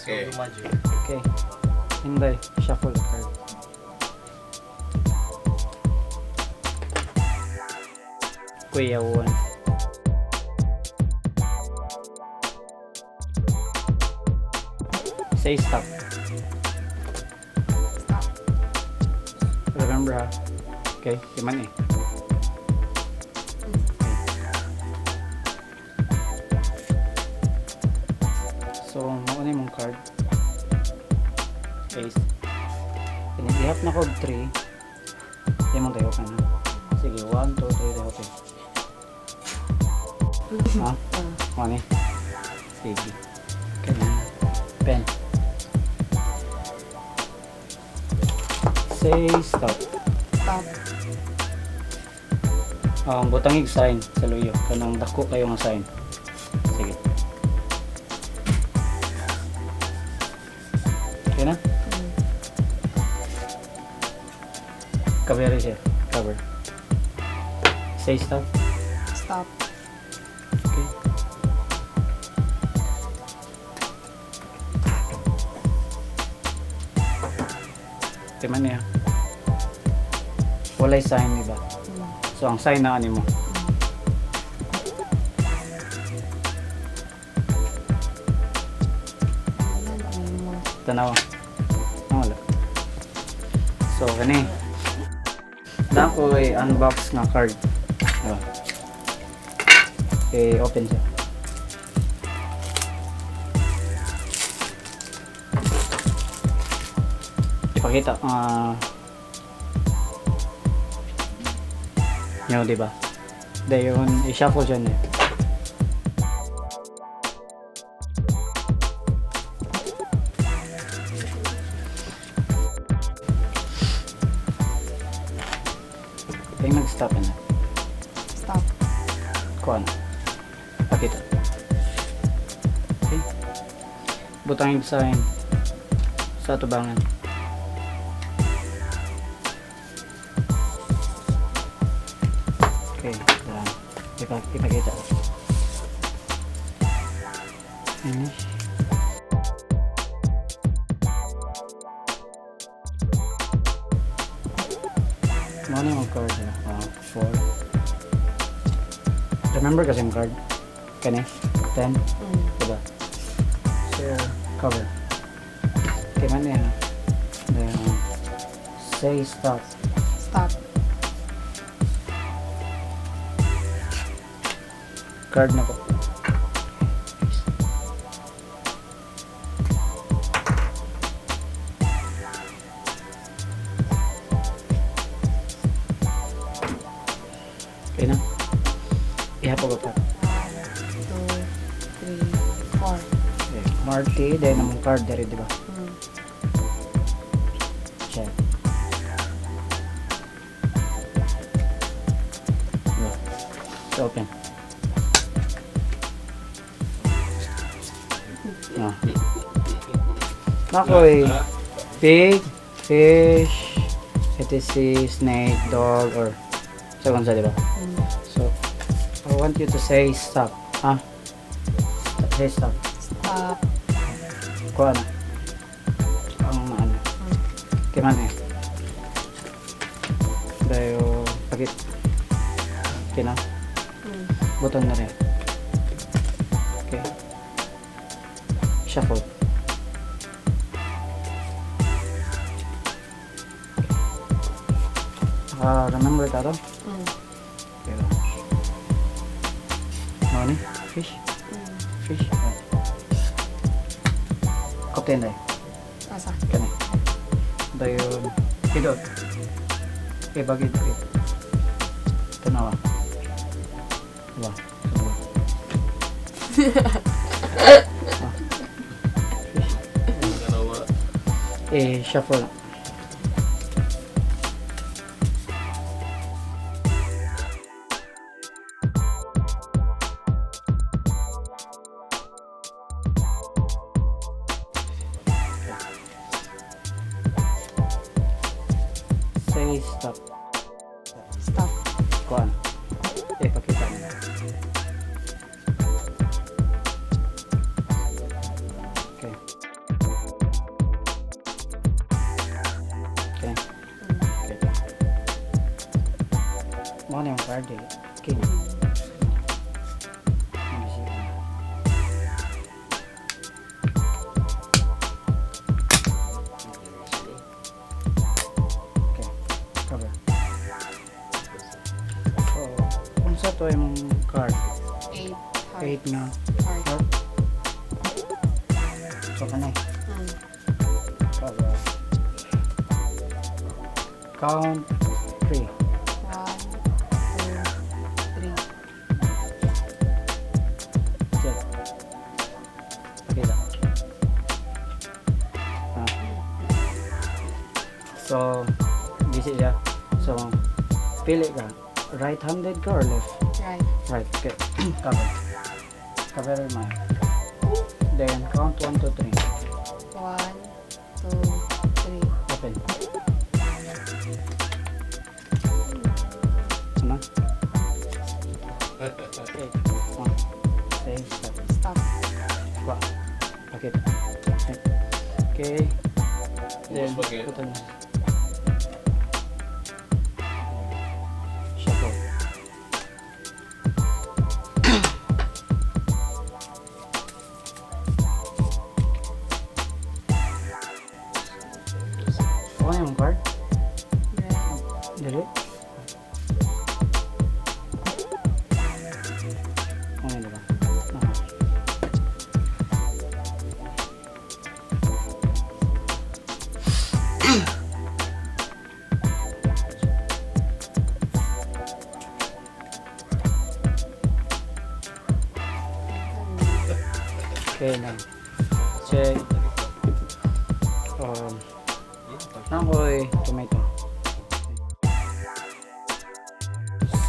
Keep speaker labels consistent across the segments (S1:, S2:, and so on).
S1: Okay.
S2: Okay. Hinday. Shuffle the card. Kuya 1. Say stop.
S3: Stop.
S2: Remember ha? Okay, timan eh. So, mauna yung card. Ace. Ihap na ko 3. Hindi mong tayo ka na. Sige, 1, 2, 3, tayo ka. Ha? Ano eh? Sige. Kanya. Pen. Say stop.
S3: Stop.
S2: Butangig sign sa luyo. Kanang dako kayo nga sign. Sige. Okay na? Cover siya. Cover. Say stop.
S3: Stop.
S2: Okay. Timan niya. Walay sign diba? So ang sign na ani mo. Tanawa. Wala. So kani. Na ko ay unbox nga card. Diba? Okay, open siya. Ipakita yun, diba? Dayon, i-shuffle siya niya. Yung nag-stop na.
S3: Stop.
S2: Kuha na. Pakita. Okay. Butang yung design sa tubangan. Okay. Yan. Ipakita. Finish. Ano yung card? 4. Remember kasi yung card? Kani? 10? Diba? So, cover. Okay, man yan. Then, say stop.
S3: Stop.
S2: Card na po. Okay na. Ihapag ko pa.
S3: 1, 2, 3, 4.
S2: Okay. Mharty, dahil namang card dari, diba? Check. Diba? So, open. Ako'y pig, fish, etc, snake, dog, or so sa diba? So, I want you to say stop. Ha? Say stop.
S3: Stop.
S2: Kuha na. Ang ano. Kiman eh. Dayo, pagit. Kina. Button na rin. Okay. Shuffle. Remember ito? Okay. Ano ni? Fish? Fish? Kapten dahil.
S3: Asa?
S2: Kani. Dahil hidot. Okay, bagay dahil. Tanawa. Diba? Fish. Shuffle lang. Say stop.
S3: Stop.
S2: Kuhaan. Pakita mo. Okay. card eh. King. Okay, cover. So, kung sa to yung card,
S3: 8.
S2: 8 nga
S3: Heart.
S2: card. So, kanay. Cover. Count 3.
S3: 1, 2, 3.
S2: Check. Okay lang. Ah. So, busy siya. So, pili ka. Right-handed ka or left?
S3: Right.
S2: Right. Okay. Cover. Cover your mind. Then, count 1, 2, 3.
S3: 1, 2, 3.
S2: Open. Ano? Okay. 1. Say, stop.
S3: Stop.
S2: Wow. Okay. Okay. Then,
S1: Mas bagay.
S2: put on. Shuffle. Ano yung card?
S3: Red.
S2: Dali. Ano diba? Aha. Okay na. Check. Nangoy tomato.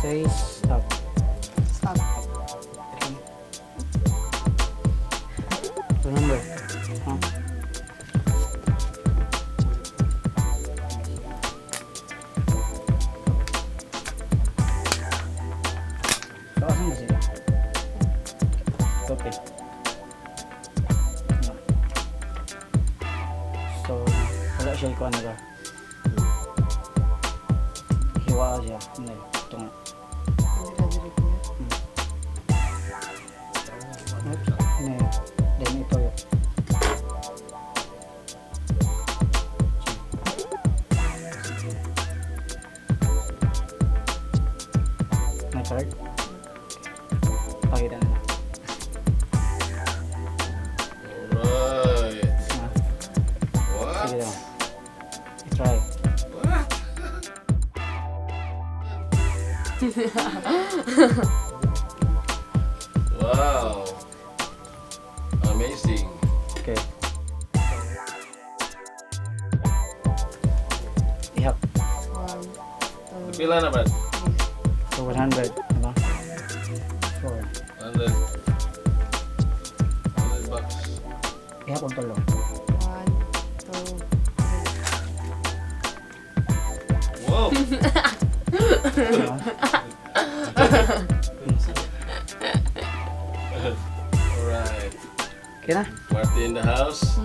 S2: Say stop.
S3: Stop.
S2: Okay. Remember. Huh? So, asan ba sila? Okay. So, wala siya ikuha na ba? Hiwa siya. Hindi. Ito nga.
S3: Direct na.
S2: Hindi. Then ito yun. May card? Pakita na lang.
S1: Alright.
S2: Ah,
S1: What?
S2: sige lang. I-try.
S1: What? Wow. Amazing.
S2: Okay. Ihap.
S3: 1, 2,
S1: Pila na ba?
S2: 400. Diba? 4.
S1: 100. 100 bucks.
S2: Ihap ang talo.
S3: 1, 2, 3.
S1: Wow.
S2: Diba?
S1: Alright.
S2: Okay na?
S1: Mharty in the house.